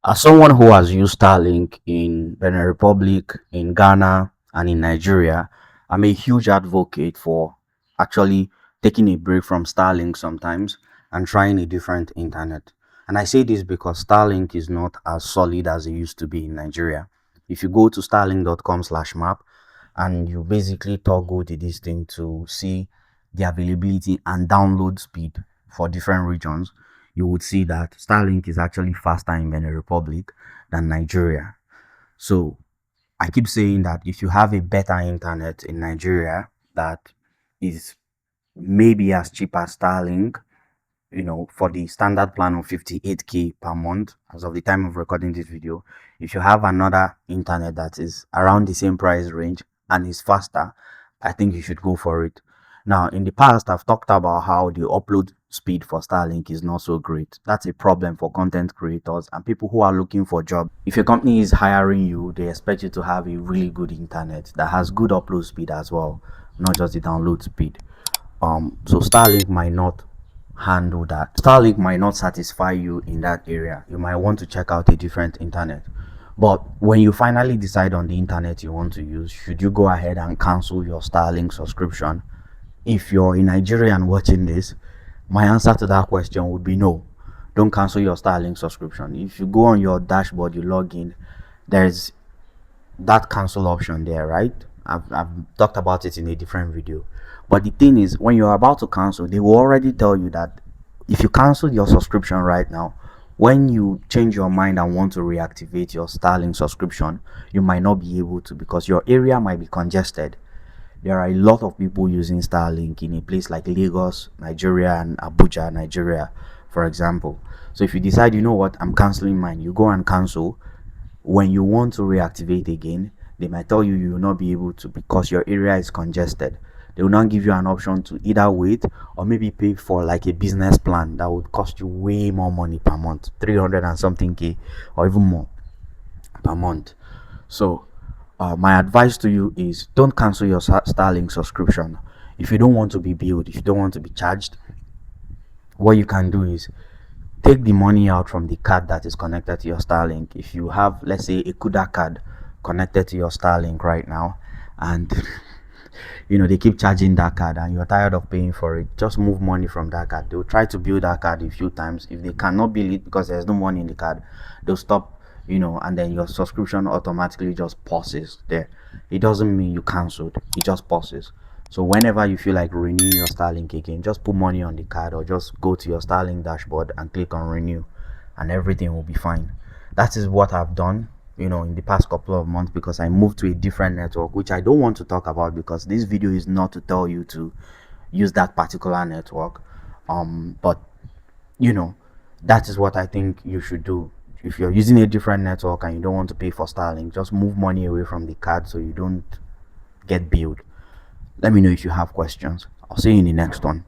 As someone who has used Starlink in Benin Republic, in Ghana, and in Nigeria, I'm a huge advocate for actually taking a break from Starlink sometimes and trying a different internet. And I say this because Starlink is not as solid as it used to be in Nigeria. If you go to starlink.com/map and you basically toggle this thing to see the availability and download speed for different regions, you would see that Starlink is actually faster in Benin Republic than Nigeria. So I keep saying that if you have a better internet in Nigeria that is maybe as cheap as Starlink, for the standard plan of 58k per month as of the time of recording this video, if you have another internet that is around the same price range and is faster, I think you should go for it. Now, in the past, I've talked about how the upload speed for Starlink is not so great. That's a problem for content creators and people who are looking for jobs. If your company is hiring you, they expect you to have a really good internet that has good upload speed as well, not just the download speed. So Starlink might not handle that. Starlink might not satisfy you in that area. You might want to check out a different internet. But when you finally decide on the internet you want to use, should you go ahead and cancel your Starlink subscription? If you're in Nigeria and watching this, my answer to that question would be no. Don't cancel your Starlink subscription. If you go on your dashboard, you log in, there's that cancel option there, right? I've talked about it in a different video. But the thing is, when you're about to cancel, they will already tell you that if you cancel your subscription right now, when you change your mind and want to reactivate your Starlink subscription, you might not be able to because your area might be congested. There are a lot of people using Starlink in a place like Lagos, Nigeria, and Abuja, Nigeria, for example. So if you decide, you know what, I'm canceling mine, you go and cancel. When you want to reactivate again, they might tell you you will not be able to because your area is congested. They will not give you an option to either wait or maybe pay for like a business plan that would cost you way more money per month, 300 and something k or even more per month. So my advice to you is don't cancel your Starlink subscription. If you don't want to be billed, if you don't want to be charged, what you can do is take the money out from the card that is connected to your Starlink. If you have, let's say, a CUDA card connected to your Starlink right now, and they keep charging that card and you're tired of paying for it, just move money from that card. They'll try to bill that card a few times. If they cannot bill it because there's no money in the card, they'll stop, and then your subscription automatically just pauses there. It doesn't mean you cancelled, it just pauses. So whenever you feel like renewing your Starlink again, just put money on the card or just go to your Starlink dashboard and click on renew and everything will be fine. That is what I've done, in the past couple of months because I moved to a different network, which I don't want to talk about because this video is not to tell you to use that particular network. But that is what I think you should do. If you're using a different network and you don't want to pay for Starlink, just move money away from the card so you don't get billed. Let me know if you have questions. I'll see you in the next one.